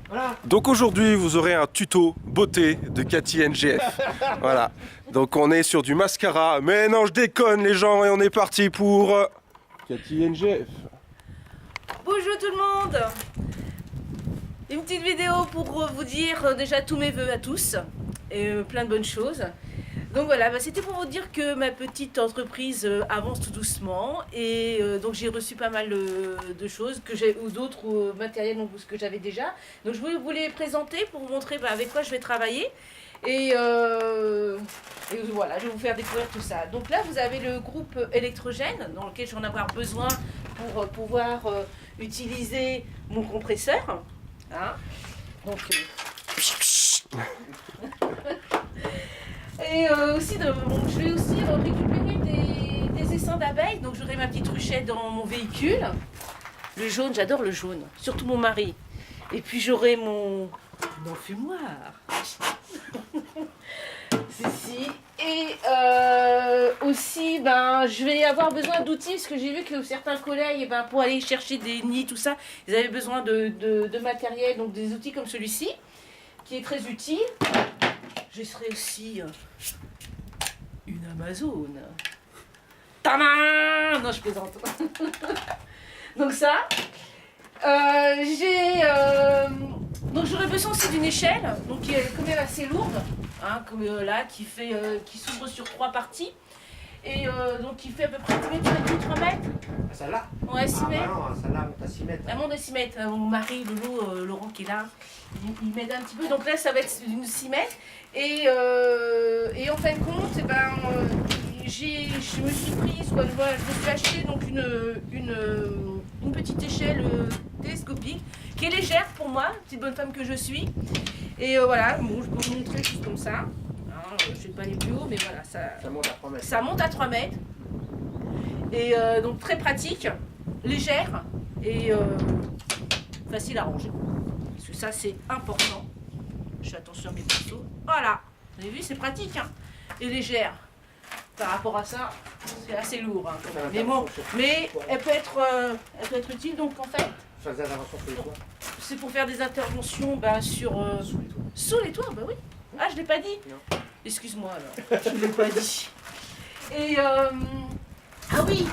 Voilà. Donc aujourd'hui, vous aurez un tuto beauté de Cathy NGF. Voilà. Donc on est sur du mascara. Mais non, je déconne les gens et on est parti pour Cathy NGF. Bonjour tout le monde. Une petite vidéo pour vous dire déjà tous mes vœux à tous et plein de bonnes choses. Donc voilà, c'était pour vous dire que ma petite entreprise avance tout doucement et donc j'ai reçu pas mal de choses que j'ai ou d'autres matériels donc, que j'avais déjà. Donc je voulais vous les présenter pour vous montrer avec quoi je vais travailler et voilà, je vais vous faire découvrir tout ça. Donc là vous avez le groupe électrogène dans lequel je vais en avoir besoin pour pouvoir utiliser mon compresseur. Hein. Donc et aussi, je vais aussi récupérer des essaims d'abeilles. Donc j'aurai ma petite ruchette dans mon véhicule. Le jaune, j'adore le jaune. Surtout mon mari. Et puis j'aurai mon enfumoir. Ceci. Et aussi, je vais avoir besoin d'outils. Parce que j'ai vu que certains collègues, pour aller chercher des nids, tout ça, ils avaient besoin de matériel. Donc des outils comme celui-ci, qui est très utile. Je serai aussi une Amazone. Tadam! Non, je plaisante. Donc ça. Donc j'aurais besoin aussi d'une échelle, donc qui est quand même assez lourde, hein, comme là, qui s'ouvre sur 3 parties. Et donc qui fait à peu près 3 mètres. Celle-là? Ouais, 6 mètres. Non, celle-là monte à 6 mètres. Elle monte à 6 mètres. Mon mari, Lolo, Laurent qui est là, il m'aide un petit peu. Donc là, ça va être une 6 mètres. Et en fin de compte, je me suis prise, je me suis acheté donc une petite échelle télescopique qui est légère pour moi, petite bonne femme que je suis. Et voilà, bon, je peux vous montrer juste comme ça. Je ne sais pas les plus haut, mais voilà, ça monte à 3 mètres. Ça monte à 3 mètres. Et donc très pratique, légère et facile à ranger. Parce que ça, c'est important. Je fais attention à mes pinceaux. Voilà, vous avez vu, c'est pratique, hein, et légère. Par rapport à ça, c'est assez lourd. Hein, quand même. Mais bon, elle peut être utile. Donc en fait, c'est pour faire des interventions sous les toits. Bah oui. Ah, je l'ai pas dit. Excuse-moi alors. Je l'ai pas dit. Et ah oui,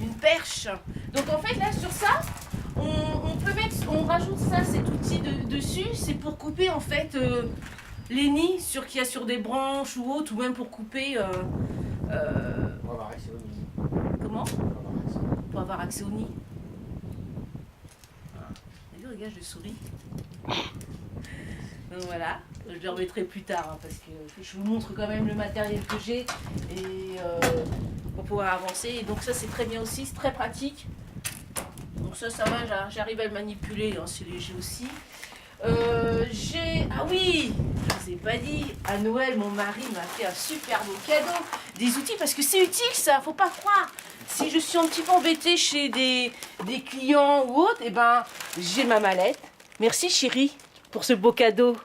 une perche. Donc en fait là sur ça, on rajoute ça, cet outil dessus. C'est pour couper en fait les nids qu'il y a sur des branches ou autres, ou même pour couper. Pour avoir accès au nid. Comment? Pour avoir accès au nid. D'ailleurs, regarde, je souris. Donc voilà, je le remettrai plus tard hein, parce que je vous montre quand même le matériel que j'ai et pour pouvoir avancer. Et donc ça c'est très bien aussi, c'est très pratique. Donc ça va, j'arrive à le manipuler, hein, c'est léger aussi. Ah oui, je vous ai pas dit, à Noël mon mari m'a fait un super beau cadeau, des outils parce que c'est utile ça, faut pas croire. Si je suis un petit peu embêtée chez des clients ou autres, j'ai ma mallette. Merci chérie pour ce beau cadeau.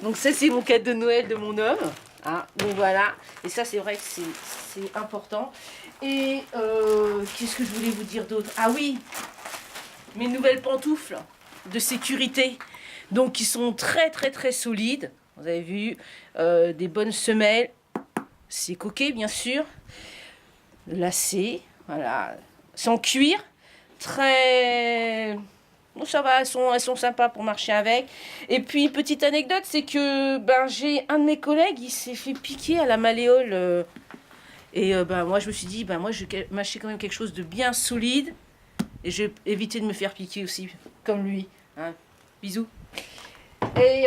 Donc ça c'est mon cadeau de Noël de mon homme. Hein, donc voilà. Et ça c'est vrai que c'est important. Et qu'est-ce que je voulais vous dire d'autre? Ah oui, mes nouvelles pantoufles de sécurité. Donc qui sont très très très solides. Vous avez vu, des bonnes semelles. C'est coquet bien sûr. Lacées. Voilà. C'est en cuir. Très... Bon, ça va, elles sont sympas pour marcher avec. Et puis, petite anecdote, c'est que j'ai un de mes collègues, il s'est fait piquer à la malléole. Et moi, je me suis dit, moi, je vais m'acheter quand même quelque chose de bien solide. Et je vais éviter de me faire piquer aussi, comme lui. Hein. Bisous. Et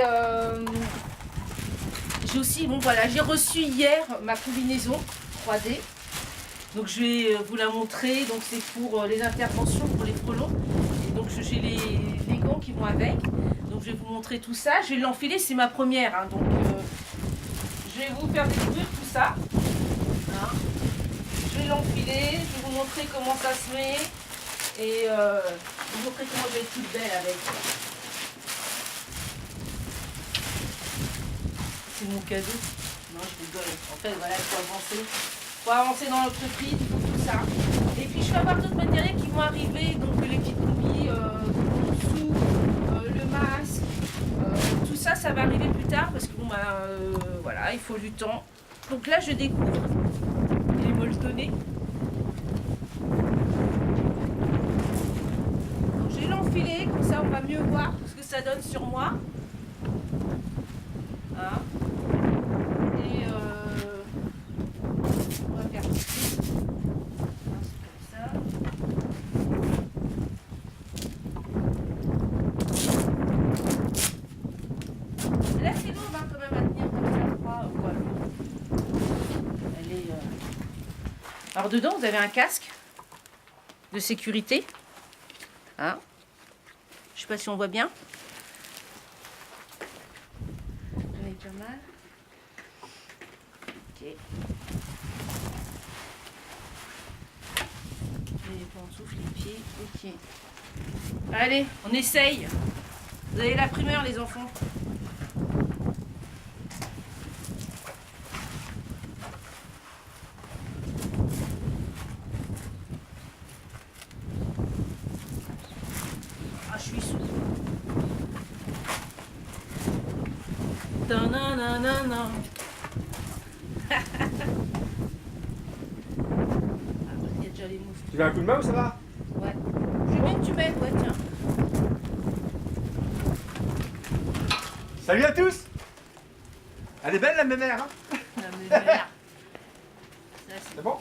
j'ai aussi, j'ai reçu hier ma combinaison 3D. Donc, je vais vous la montrer. Donc, c'est pour les interventions, pour les frelons. Donc j'ai les gants qui vont avec. Donc je vais vous montrer tout ça. Je vais l'enfiler, c'est ma première. Hein, donc je vais vous faire découvrir tout ça. Hein. Je vais l'enfiler, je vais vous montrer comment ça se met. Et je vais vous montrer comment je vais être toute belle avec. C'est mon cadeau. Non, je rigole. En fait, voilà, il faut avancer. Il faut avancer dans l'entreprise, il faut tout ça. Et puis je vais avoir d'autres matériels qui vont arriver, donc les petites combis sous, le masque. ça va arriver plus tard parce que bon, voilà, il faut du temps. Donc là, je découvre les molletonnés. Donc je vais l'enfiler, comme ça on va mieux voir ce que ça donne sur moi. Hein. Et on va faire ici. Comme ça. Là c'est lourd hein, quand même à tenir comme ça, je crois. Voilà. Elle est, Alors dedans vous avez un casque de sécurité. Hein, je sais pas si on voit bien. On est pas mal. Ok. Les pantoufles, les pieds. Ok. Allez, on essaye. Vous avez la primeur les enfants. Je suis sous. Ta-na-na-na-na. Ah, il y a déjà les moufles. Tu veux un coup de main ou ça va? Ouais. Je veux bien que tu m'aides, ouais, tiens. Salut à tous. Elle est belle la mémère, hein? Non, mais voilà. Ça, C'est bon?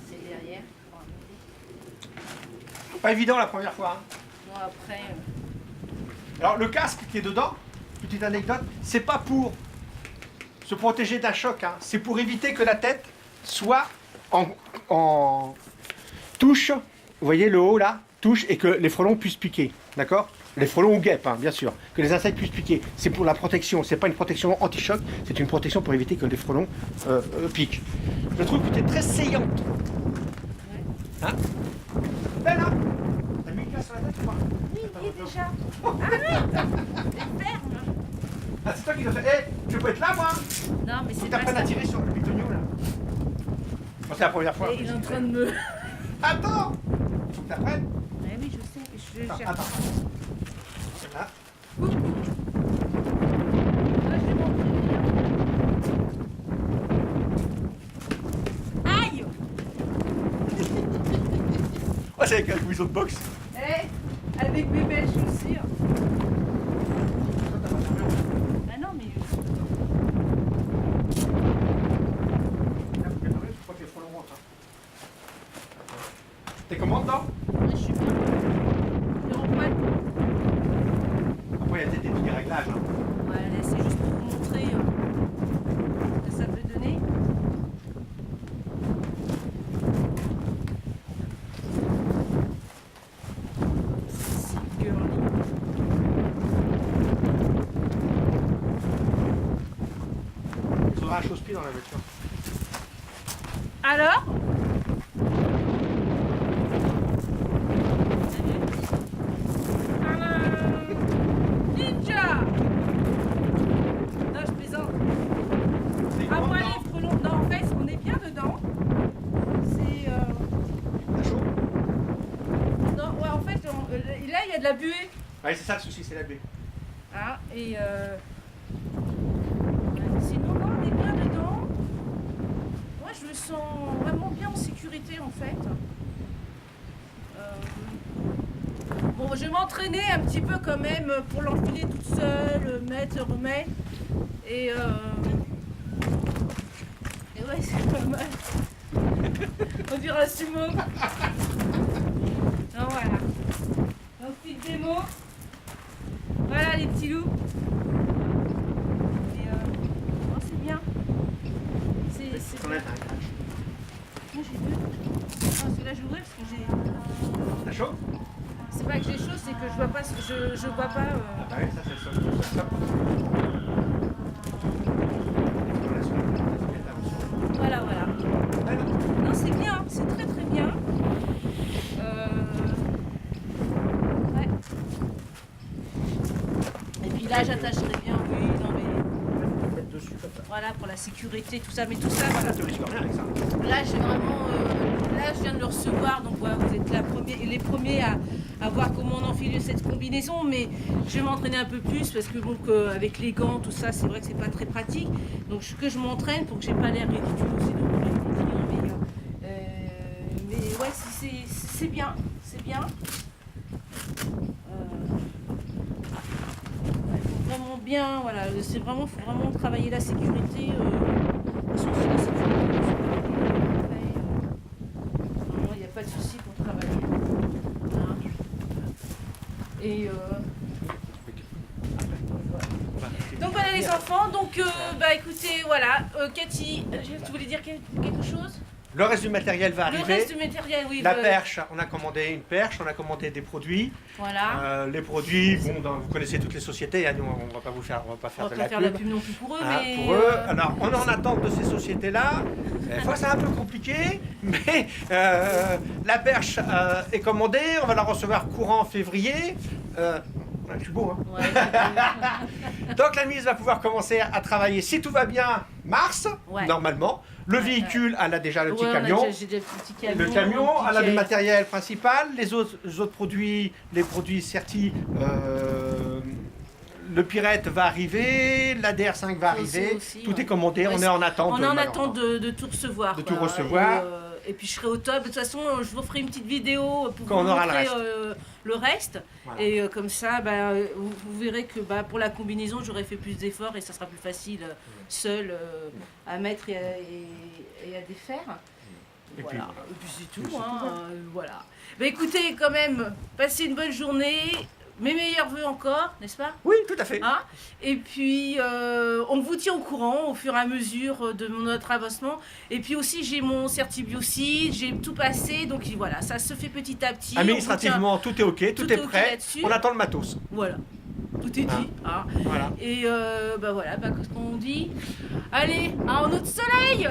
c'est derrière. Pas évident la première fois, hein? Bon, après. Alors le casque qui est dedans, petite anecdote, c'est pas pour se protéger d'un choc, hein. C'est pour éviter que la tête soit en touche, vous voyez le haut là, touche et que les frelons puissent piquer, d'accord? Les frelons ou guêpes, hein, bien sûr, que les insectes puissent piquer. C'est pour la protection, c'est pas une protection anti-choc, c'est une protection pour éviter que les frelons piquent. Je trouve que tu es très saillante. Hein? Belle, hein? T'as mis une casse sur la tête ou pas? Oui, il est déjà. Ah oui, les fermes. Ah, c'est toi qui dois faire. Je peux être là, moi? Non, mais Faut c'est que pas t'apprennes à ça. tirer sur le pitonio, là. Bon, c'est la première fois. Et il est en train de me. Attends! Faut que t'apprennes. Ouais, oui, je sais. Je Attends, cherche. attends. Là. Ah, je vais m'entraîner. Aïe! Oh, c'est avec un coulisson de boxe. Eh, avec mes belles chaussures. Ah non, mais. Là, faut préparer, je crois que les frelons rentrent, hein. T'es comment dedans? Ouais, je suis bien. Je rentre pas le coup. Après, il y a peut-être des petits réglages, hein. Ouais, là, c'est juste pour vous montrer ce que ça peut donner. C'est girly. Il faudra un chausse-pied dans la voiture. Alors? Ninja! Non, je plaisante. T'es À comment moi dedans? les frelons. Non, en fait, on est bien dedans. C'est. T'as chaud? Non, ouais, en fait, là, il y a de la buée. Ouais, c'est ça le souci, c'est la baie. Hein, et sinon, non, on est bien dedans. Moi, je me sens vraiment bien en sécurité, en fait. Bon, je vais m'entraîner un petit peu quand même pour l'enfiler toute seule, mettre, remettre. Et ouais, c'est pas mal. On dirait un sumo. Non, voilà. Donc, petite démo. Voilà les petits loups. Et oh, c'est bien. C'est T'en as un crash. Moi j'ai deux. Ah, celui-là j'ouvrais parce que j'ai. T'as chaud? C'est pas que j'ai chaud, c'est que je vois pas. Je vois pas. Ah bah oui, ça c'est ça. Ça. Voilà, voilà. Non, c'est bien, c'est très très bien. Ouais. Et puis là, j'attacherai bien, oui, dans les. Mettre dessus comme ça. Voilà, pour la sécurité, tout ça. Mais tout ça, voilà. Ça te risque rien avec ça. Là, j'ai vraiment. Là, je viens de le recevoir, donc voilà, vous êtes les premiers à à voir comment on enfile cette combinaison, mais je vais m'entraîner un peu plus parce que bon, avec les gants, tout ça, c'est vrai que c'est pas très pratique. Donc que je m'entraîne pour que j'ai pas l'air ridicule aussi devant les clients. Mais ouais, c'est bien, c'est bien. Faut vraiment bien, voilà, c'est vraiment, faut vraiment travailler la sécurité. Surtout la sécurité. Vraiment, il n'y a pas de souci pour travailler. Hein. Et donc voilà les enfants, donc bah écoutez, voilà, Cathy, tu voulais dire quelque chose? Le reste du matériel va Le arriver. reste du matériel, oui. La perche, on a commandé une perche, on a commandé des produits. Voilà. Les produits, bon, vous connaissez toutes les sociétés, hein, nous on va pas vous faire, On va de pas la faire pub. la pub non plus pour eux, Hein, mais... pour eux. Alors, on est en attente de ces sociétés-là. Des fois, c'est un peu compliqué, mais la perche est commandée. On va la recevoir courant février. Ouais, je suis beau, hein. Ouais, Donc, la mise va pouvoir commencer à travailler, si tout va bien, mars, Ouais. normalement. Le véhicule, elle a déjà le petit ouais, on a camion. j'ai déjà le petit camion. Le camion, petit elle a le caisse. matériel principal. Les autres produits, les produits certis, le Pirate va arriver, la DR5 va arriver. Aussi, tout ouais. est commandé, Ouais, on est en attente. On est en maintenant. attente de tout recevoir. De quoi. tout recevoir. Et puis je serai au top. De toute façon, je vous ferai une petite vidéo pour Quand vous on aura le montrer reste. le reste. Voilà. Et comme ça, vous verrez que pour la combinaison, j'aurais fait plus d'efforts et ça sera plus facile seul à mettre et à défaire. Et puis, Voilà. voilà. Et puis c'est tout. Hein, voilà. Bah, écoutez, quand même, passez une bonne journée. Mes meilleurs vœux encore, n'est-ce pas? Oui, tout à fait. Hein, et puis, on vous tient au courant au fur et à mesure de notre avancement. Et puis aussi, j'ai mon certibiocide, j'ai tout passé. Donc voilà, ça se fait petit à petit. Administrativement, tout est OK, tout est ok prêt. là-dessus. On attend le matos. Voilà, tout est dit. Hein. Voilà. Et voilà, qu'est-ce qu'on dit? Allez, en eau de soleil.